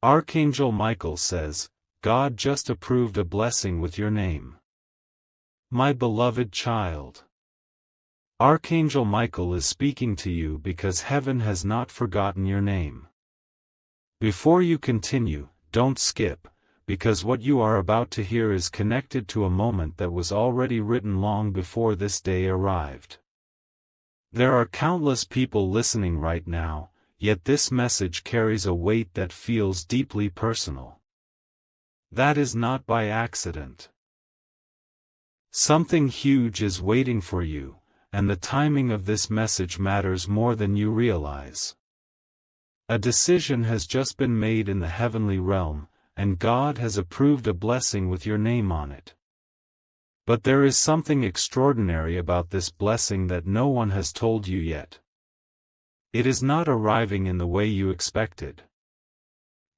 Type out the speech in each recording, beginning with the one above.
Archangel Michael says, God just approved a blessing with your name. My beloved child. Archangel Michael is speaking to you because heaven has not forgotten your name. Before you continue, don't skip, because what you are about to hear is connected to a moment that was already written long before this day arrived. There are countless people listening right now, yet this message carries a weight that feels deeply personal. That is not by accident. Something huge is waiting for you, and the timing of this message matters more than you realize. A decision has just been made in the heavenly realm, and God has approved a blessing with your name on it. But there is something extraordinary about this blessing that no one has told you yet. It is not arriving in the way you expected.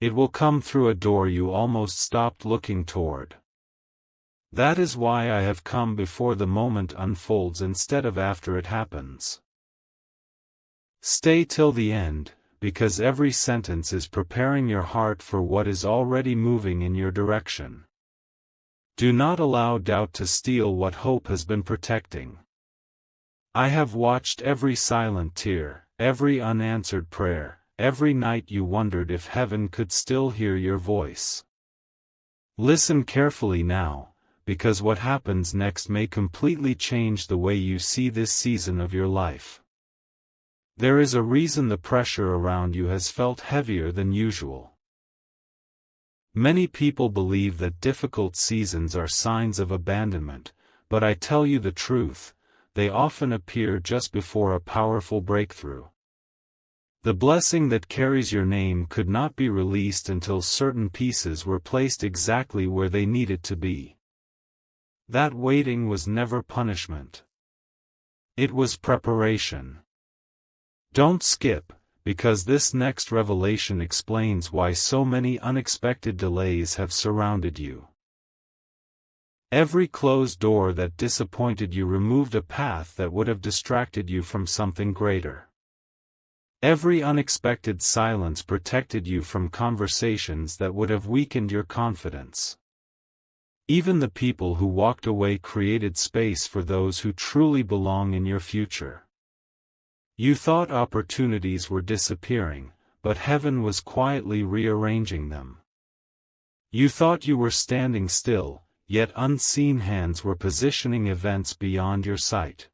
It will come through a door you almost stopped looking toward. That is why I have come before the moment unfolds instead of after it happens. Stay till the end, because every sentence is preparing your heart for what is already moving in your direction. Do not allow doubt to steal what hope has been protecting. I have watched every silent tear, every unanswered prayer, every night you wondered if heaven could still hear your voice. Listen carefully now, because what happens next may completely change the way you see this season of your life. There is a reason the pressure around you has felt heavier than usual. Many people believe that difficult seasons are signs of abandonment, but I tell you the truth, they often appear just before a powerful breakthrough. The blessing that carries your name could not be released until certain pieces were placed exactly where they needed to be. That waiting was never punishment. It was preparation. Don't skip, because this next revelation explains why so many unexpected delays have surrounded you. Every closed door that disappointed you removed a path that would have distracted you from something greater. Every unexpected silence protected you from conversations that would have weakened your confidence. Even the people who walked away created space for those who truly belong in your future. You thought opportunities were disappearing, but heaven was quietly rearranging them. You thought you were standing still, yet unseen hands were positioning events beyond your sight.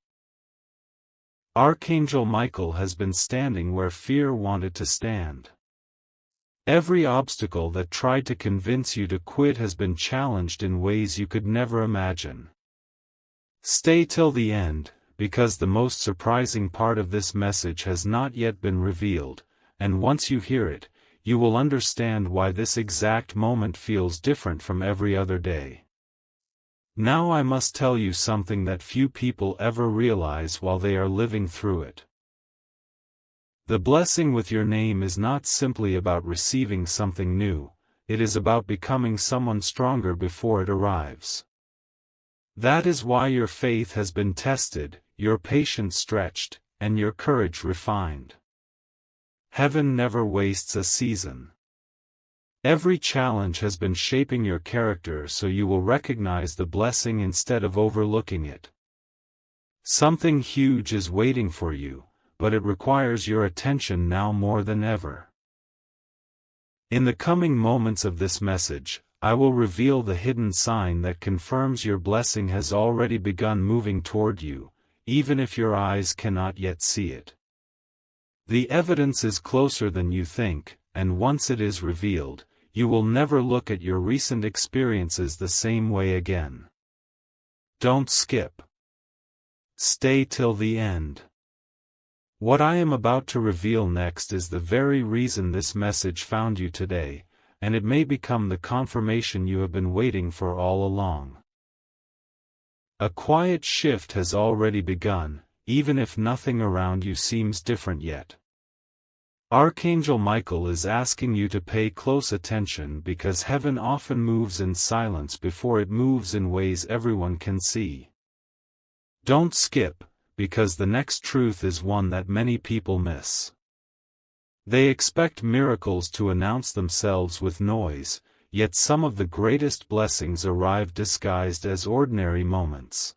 Archangel Michael has been standing where fear wanted to stand. Every obstacle that tried to convince you to quit has been challenged in ways you could never imagine. Stay till the end, because the most surprising part of this message has not yet been revealed, and once you hear it, you will understand why this exact moment feels different from every other day. Now I must tell you something that few people ever realize while they are living through it. The blessing with your name is not simply about receiving something new, it is about becoming someone stronger before it arrives. That is why your faith has been tested, your patience stretched, and your courage refined. Heaven never wastes a season. Every challenge has been shaping your character so you will recognize the blessing instead of overlooking it. Something huge is waiting for you, but it requires your attention now more than ever. In the coming moments of this message, I will reveal the hidden sign that confirms your blessing has already begun moving toward you, even if your eyes cannot yet see it. The evidence is closer than you think, and once it is revealed, you will never look at your recent experiences the same way again. Don't skip. Stay till the end. What I am about to reveal next is the very reason this message found you today, and it may become the confirmation you have been waiting for all along. A quiet shift has already begun, even if nothing around you seems different yet. Archangel Michael is asking you to pay close attention because heaven often moves in silence before it moves in ways everyone can see. Don't skip, because the next truth is one that many people miss. They expect miracles to announce themselves with noise, yet some of the greatest blessings arrive disguised as ordinary moments.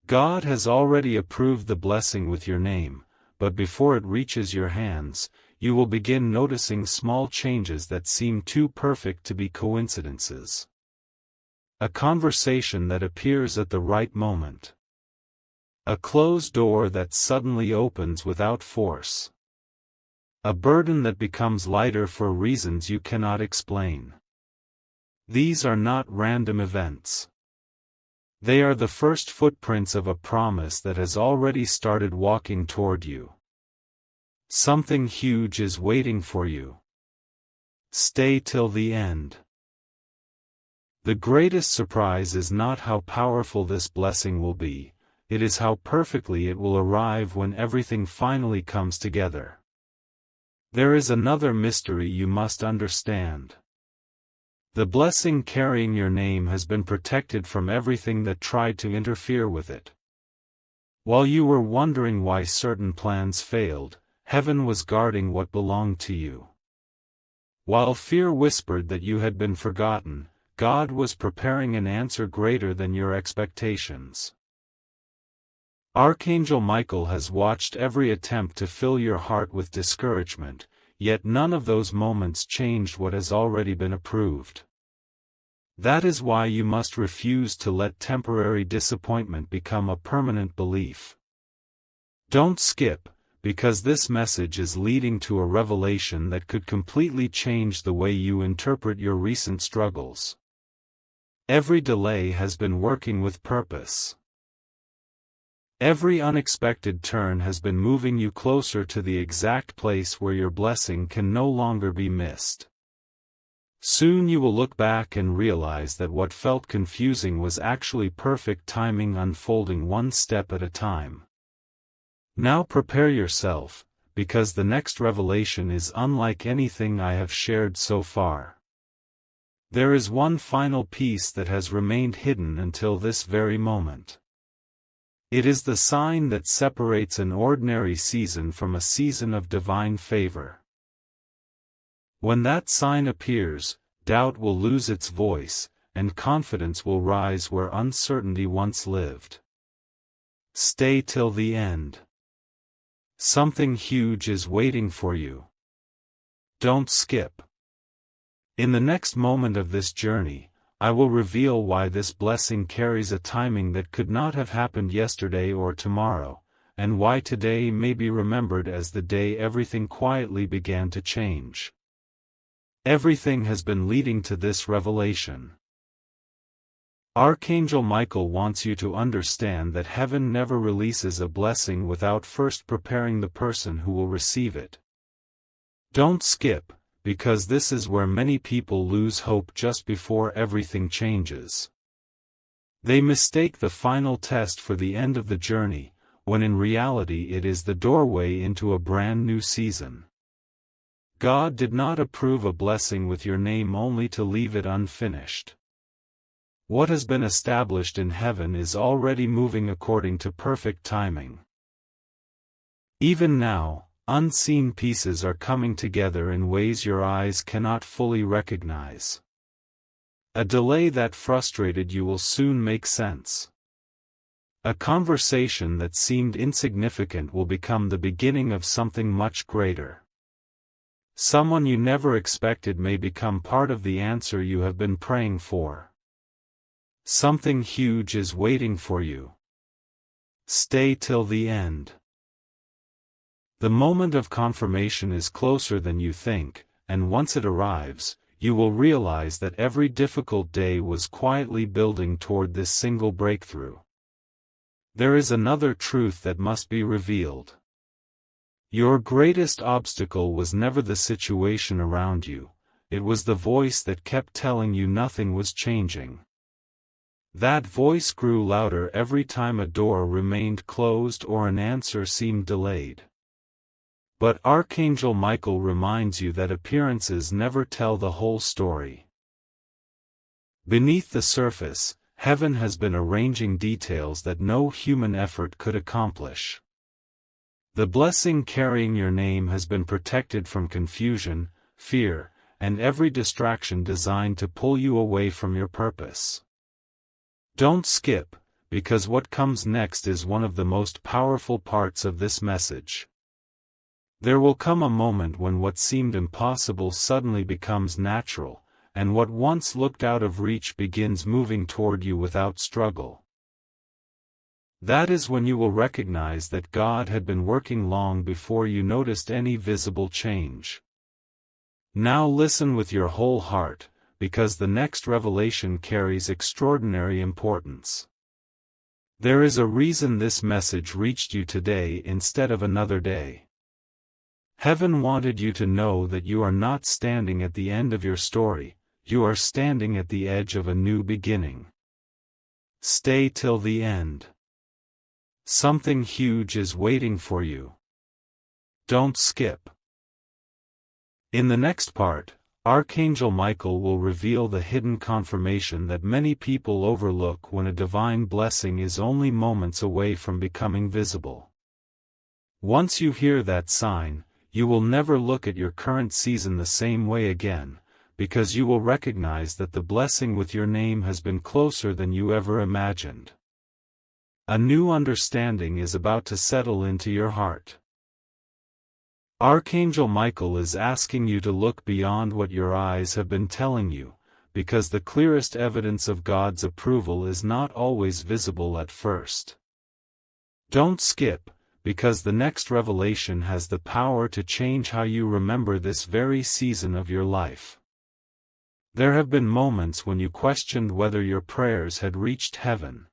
God has already approved the blessing with your name, but before it reaches your hands, you will begin noticing small changes that seem too perfect to be coincidences. A conversation that appears at the right moment. A closed door that suddenly opens without force. A burden that becomes lighter for reasons you cannot explain. These are not random events. They are the first footprints of a promise that has already started walking toward you. Something huge is waiting for you. Stay till the end. The greatest surprise is not how powerful this blessing will be, it is how perfectly it will arrive when everything finally comes together. There is another mystery you must understand. The blessing carrying your name has been protected from everything that tried to interfere with it. While you were wondering why certain plans failed, heaven was guarding what belonged to you. While fear whispered that you had been forgotten, God was preparing an answer greater than your expectations. Archangel Michael has watched every attempt to fill your heart with discouragement, yet none of those moments changed what has already been approved. That is why you must refuse to let temporary disappointment become a permanent belief. Don't skip, because this message is leading to a revelation that could completely change the way you interpret your recent struggles. Every delay has been working with purpose. Every unexpected turn has been moving you closer to the exact place where your blessing can no longer be missed. Soon you will look back and realize that what felt confusing was actually perfect timing unfolding one step at a time. Now prepare yourself, because the next revelation is unlike anything I have shared so far. There is one final piece that has remained hidden until this very moment. It is the sign that separates an ordinary season from a season of divine favor. When that sign appears, doubt will lose its voice, and confidence will rise where uncertainty once lived. Stay till the end. Something huge is waiting for you. Don't skip. In the next moment of this journey, I will reveal why this blessing carries a timing that could not have happened yesterday or tomorrow, and why today may be remembered as the day everything quietly began to change. Everything has been leading to this revelation. Archangel Michael wants you to understand that heaven never releases a blessing without first preparing the person who will receive it. Don't skip, because this is where many people lose hope just before everything changes. They mistake the final test for the end of the journey, when in reality it is the doorway into a brand new season. God did not approve a blessing with your name only to leave it unfinished. What has been established in heaven is already moving according to perfect timing. Even now, unseen pieces are coming together in ways your eyes cannot fully recognize. A delay that frustrated you will soon make sense. A conversation that seemed insignificant will become the beginning of something much greater. Someone you never expected may become part of the answer you have been praying for. Something huge is waiting for you. Stay till the end. The moment of confirmation is closer than you think, and once it arrives, you will realize that every difficult day was quietly building toward this single breakthrough. There is another truth that must be revealed. Your greatest obstacle was never the situation around you, it was the voice that kept telling you nothing was changing. That voice grew louder every time a door remained closed or an answer seemed delayed. But Archangel Michael reminds you that appearances never tell the whole story. Beneath the surface, heaven has been arranging details that no human effort could accomplish. The blessing carrying your name has been protected from confusion, fear, and every distraction designed to pull you away from your purpose. Don't skip, because what comes next is one of the most powerful parts of this message. There will come a moment when what seemed impossible suddenly becomes natural, and what once looked out of reach begins moving toward you without struggle. That is when you will recognize that God had been working long before you noticed any visible change. Now listen with your whole heart, because the next revelation carries extraordinary importance. There is a reason this message reached you today instead of another day. Heaven wanted you to know that you are not standing at the end of your story, you are standing at the edge of a new beginning. Stay till the end. Something huge is waiting for you. Don't skip. In the next part, Archangel Michael will reveal the hidden confirmation that many people overlook when a divine blessing is only moments away from becoming visible. Once you hear that sign, you will never look at your current season the same way again, because you will recognize that the blessing with your name has been closer than you ever imagined. A new understanding is about to settle into your heart. Archangel Michael is asking you to look beyond what your eyes have been telling you, because the clearest evidence of God's approval is not always visible at first. Don't skip, because the next revelation has the power to change how you remember this very season of your life. There have been moments when you questioned whether your prayers had reached heaven.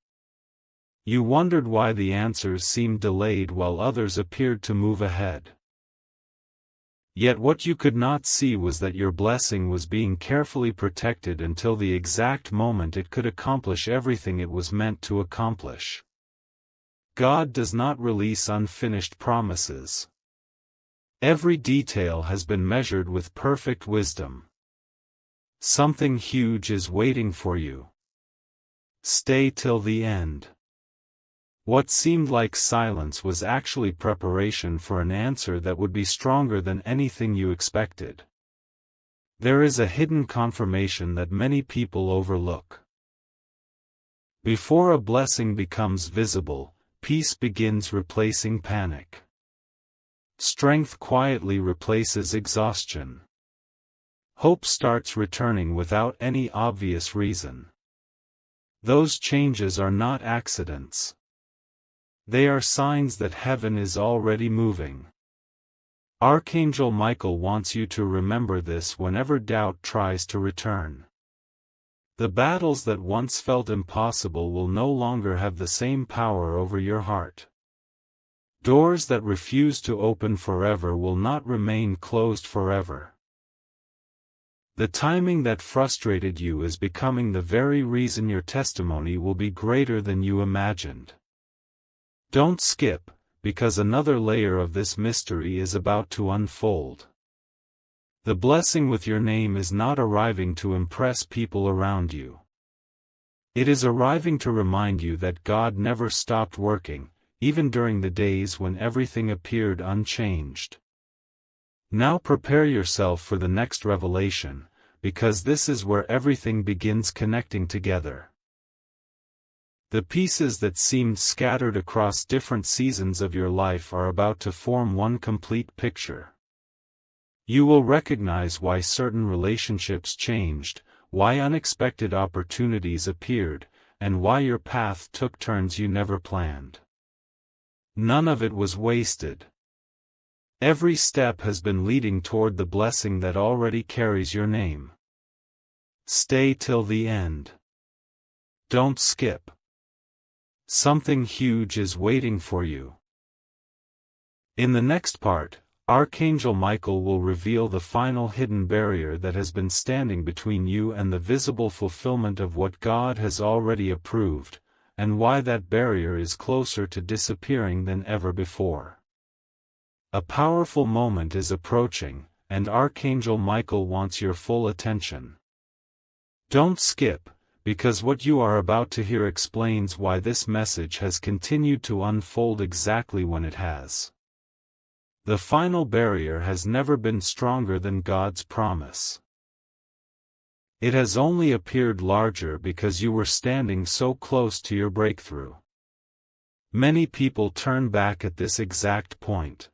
You wondered why the answers seemed delayed while others appeared to move ahead. Yet what you could not see was that your blessing was being carefully protected until the exact moment it could accomplish everything it was meant to accomplish. God does not release unfinished promises. Every detail has been measured with perfect wisdom. Something huge is waiting for you. Stay till the end. What seemed like silence was actually preparation for an answer that would be stronger than anything you expected. There is a hidden confirmation that many people overlook. Before a blessing becomes visible, peace begins replacing panic. Strength quietly replaces exhaustion. Hope starts returning without any obvious reason. Those changes are not accidents. They are signs that heaven is already moving. Archangel Michael wants you to remember this whenever doubt tries to return. The battles that once felt impossible will no longer have the same power over your heart. Doors that refuse to open forever will not remain closed forever. The timing that frustrated you is becoming the very reason your testimony will be greater than you imagined. Don't skip, because another layer of this mystery is about to unfold. The blessing with your name is not arriving to impress people around you. It is arriving to remind you that God never stopped working, even during the days when everything appeared unchanged. Now prepare yourself for the next revelation, because this is where everything begins connecting together. The pieces that seemed scattered across different seasons of your life are about to form one complete picture. You will recognize why certain relationships changed, why unexpected opportunities appeared, and why your path took turns you never planned. None of it was wasted. Every step has been leading toward the blessing that already carries your name. Stay till the end. Don't skip. Something huge is waiting for you. In the next part, Archangel Michael will reveal the final hidden barrier that has been standing between you and the visible fulfillment of what God has already approved, and why that barrier is closer to disappearing than ever before. A powerful moment is approaching, and Archangel Michael wants your full attention. Don't skip, because what you are about to hear explains why this message has continued to unfold exactly when it has. The final barrier has never been stronger than God's promise. It has only appeared larger because you were standing so close to your breakthrough. Many people turn back at this exact point.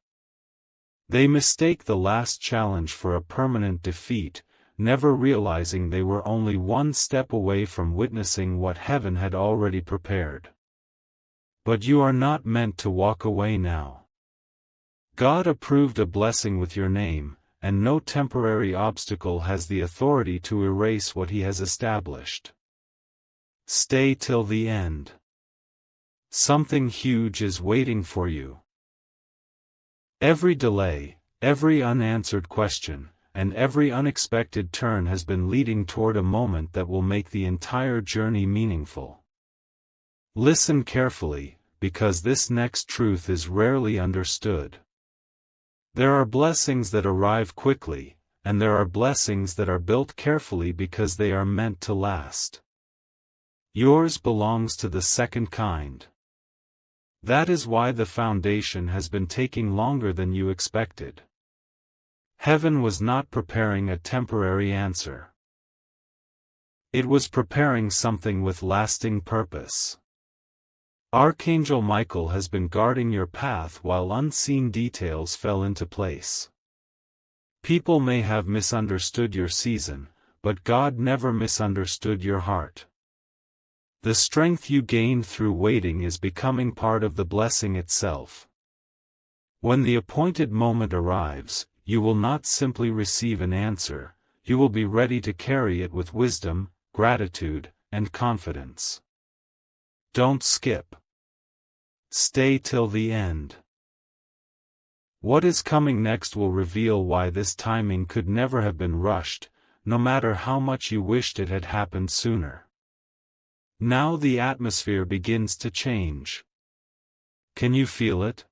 They mistake the last challenge for a permanent defeat, never realizing they were only one step away from witnessing what heaven had already prepared. But you are not meant to walk away now. God approved a blessing with your name, and no temporary obstacle has the authority to erase what He has established. Stay till the end. Something huge is waiting for you. Every delay, every unanswered question, and every unexpected turn has been leading toward a moment that will make the entire journey meaningful. Listen carefully, because this next truth is rarely understood. There are blessings that arrive quickly, and there are blessings that are built carefully because they are meant to last. Yours belongs to the second kind. That is why the foundation has been taking longer than you expected. Heaven was not preparing a temporary answer. It was preparing something with lasting purpose. Archangel Michael has been guarding your path while unseen details fell into place. People may have misunderstood your season, but God never misunderstood your heart. The strength you gained through waiting is becoming part of the blessing itself. When the appointed moment arrives, you will not simply receive an answer, you will be ready to carry it with wisdom, gratitude, and confidence. Don't skip. Stay till the end. What is coming next will reveal why this timing could never have been rushed, no matter how much you wished it had happened sooner. Now the atmosphere begins to change. Can you feel it?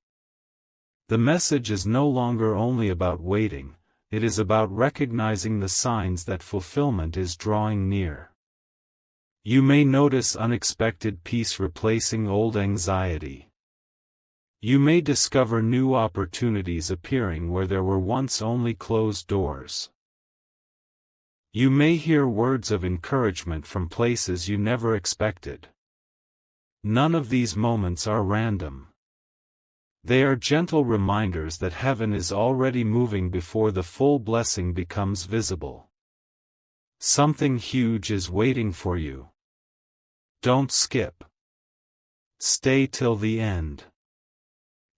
The message is no longer only about waiting, it is about recognizing the signs that fulfillment is drawing near. You may notice unexpected peace replacing old anxiety. You may discover new opportunities appearing where there were once only closed doors. You may hear words of encouragement from places you never expected. None of these moments are random. They are gentle reminders that heaven is already moving before the full blessing becomes visible. Something huge is waiting for you. Don't skip. Stay till the end.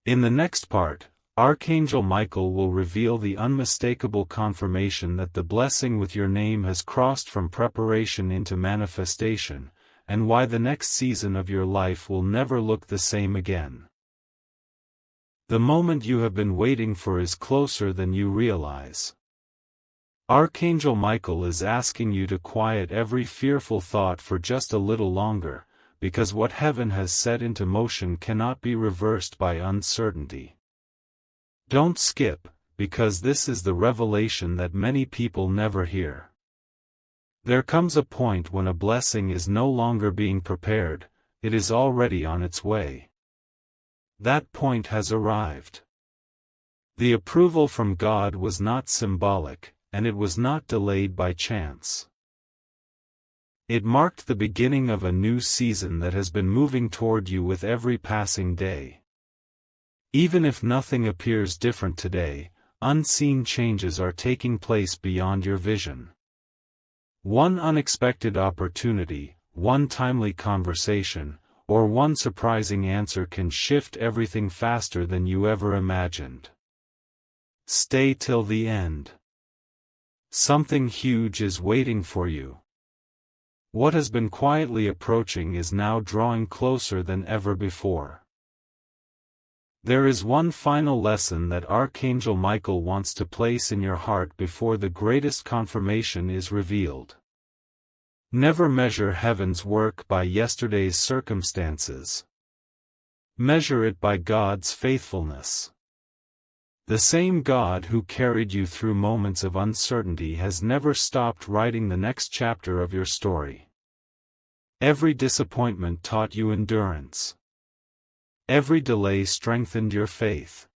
In the next part, Archangel Michael will reveal the unmistakable confirmation that the blessing with your name has crossed from preparation into manifestation, and why the next season of your life will never look the same again. The moment you have been waiting for is closer than you realize. Archangel Michael is asking you to quiet every fearful thought for just a little longer, because what heaven has set into motion cannot be reversed by uncertainty. Don't skip, because this is the revelation that many people never hear. There comes a point when a blessing is no longer being prepared, it is already on its way. That point has arrived. The approval from God was not symbolic, and it was not delayed by chance. It marked the beginning of a new season that has been moving toward you with every passing day. Even if nothing appears different today, unseen changes are taking place beyond your vision. One unexpected opportunity, one timely conversation, or one surprising answer can shift everything faster than you ever imagined. Stay till the end. Something huge is waiting for you. What has been quietly approaching is now drawing closer than ever before. There is one final lesson that Archangel Michael wants to place in your heart before the greatest confirmation is revealed. Never measure heaven's work by yesterday's circumstances. Measure it by God's faithfulness. The same God who carried you through moments of uncertainty has never stopped writing the next chapter of your story. Every disappointment taught you endurance. Every delay strengthened your faith.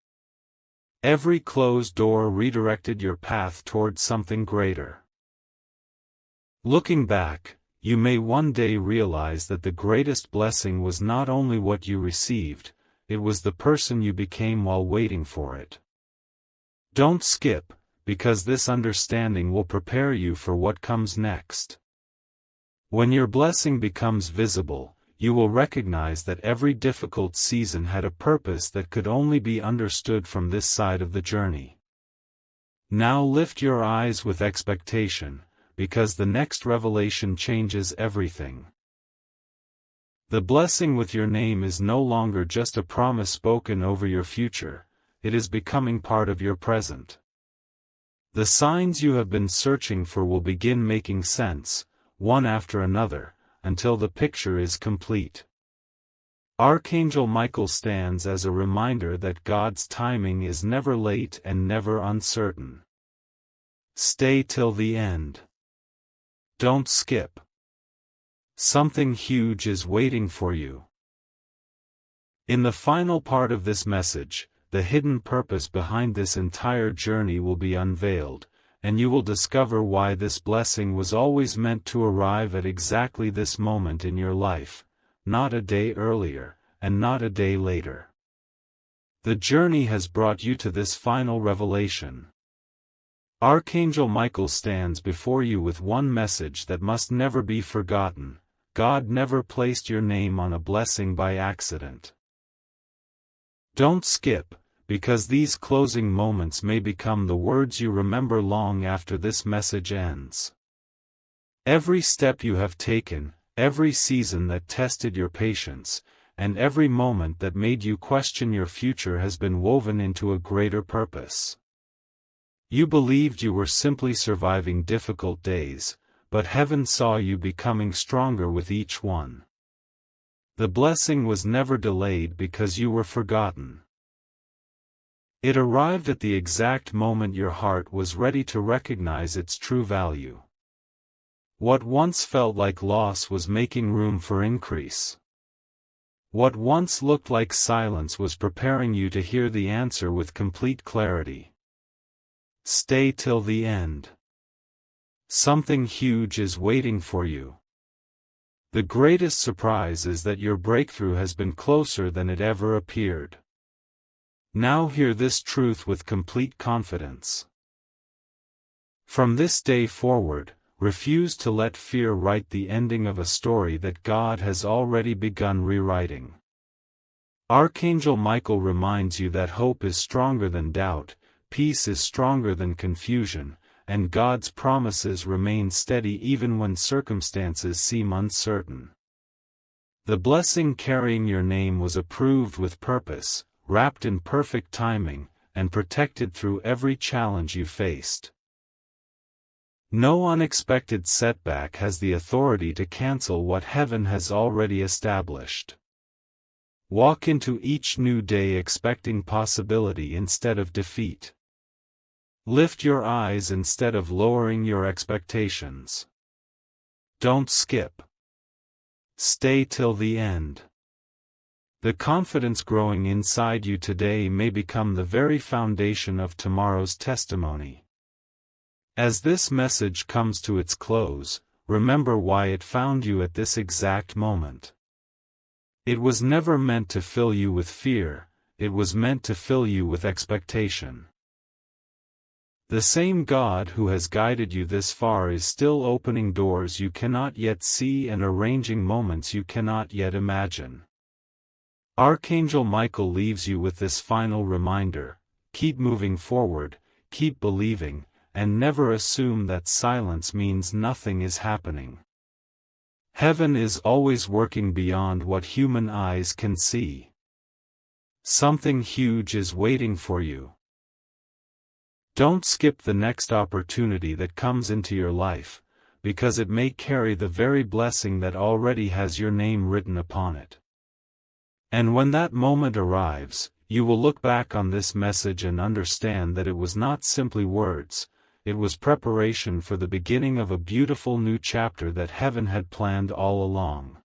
Every closed door redirected your path towards something greater. Looking back, you may one day realize that the greatest blessing was not only what you received, it was the person you became while waiting for it. Don't skip, because this understanding will prepare you for what comes next. When your blessing becomes visible, you will recognize that every difficult season had a purpose that could only be understood from this side of the journey. Now lift your eyes with expectation, because the next revelation changes everything. The blessing with your name is no longer just a promise spoken over your future, it is becoming part of your present. The signs you have been searching for will begin making sense, one after another, until the picture is complete. Archangel Michael stands as a reminder that God's timing is never late and never uncertain. Stay till the end. Don't skip. Something huge is waiting for you. In the final part of this message, the hidden purpose behind this entire journey will be unveiled, and you will discover why this blessing was always meant to arrive at exactly this moment in your life, not a day earlier, and not a day later. The journey has brought you to this final revelation. Archangel Michael stands before you with one message that must never be forgotten: God never placed your name on a blessing by accident. Don't skip, because these closing moments may become the words you remember long after this message ends. Every step you have taken, every season that tested your patience, and every moment that made you question your future has been woven into a greater purpose. You believed you were simply surviving difficult days, but heaven saw you becoming stronger with each one. The blessing was never delayed because you were forgotten. It arrived at the exact moment your heart was ready to recognize its true value. What once felt like loss was making room for increase. What once looked like silence was preparing you to hear the answer with complete clarity. Stay till the end. Something huge is waiting for you. The greatest surprise is that your breakthrough has been closer than it ever appeared. Now hear this truth with complete confidence. From this day forward, refuse to let fear write the ending of a story that God has already begun rewriting. Archangel Michael reminds you that hope is stronger than doubt, peace is stronger than confusion, and God's promises remain steady even when circumstances seem uncertain. The blessing carrying your name was approved with purpose, wrapped in perfect timing, and protected through every challenge you faced. No unexpected setback has the authority to cancel what heaven has already established. Walk into each new day expecting possibility instead of defeat. Lift your eyes instead of lowering your expectations. Don't skip. Stay till the end. The confidence growing inside you today may become the very foundation of tomorrow's testimony. As this message comes to its close, remember why it found you at this exact moment. It was never meant to fill you with fear, it was meant to fill you with expectation. The same God who has guided you this far is still opening doors you cannot yet see and arranging moments you cannot yet imagine. Archangel Michael leaves you with this final reminder: keep moving forward, keep believing, and never assume that silence means nothing is happening. Heaven is always working beyond what human eyes can see. Something huge is waiting for you. Don't skip the next opportunity that comes into your life, because it may carry the very blessing that already has your name written upon it. And when that moment arrives, you will look back on this message and understand that it was not simply words, it was preparation for the beginning of a beautiful new chapter that heaven had planned all along.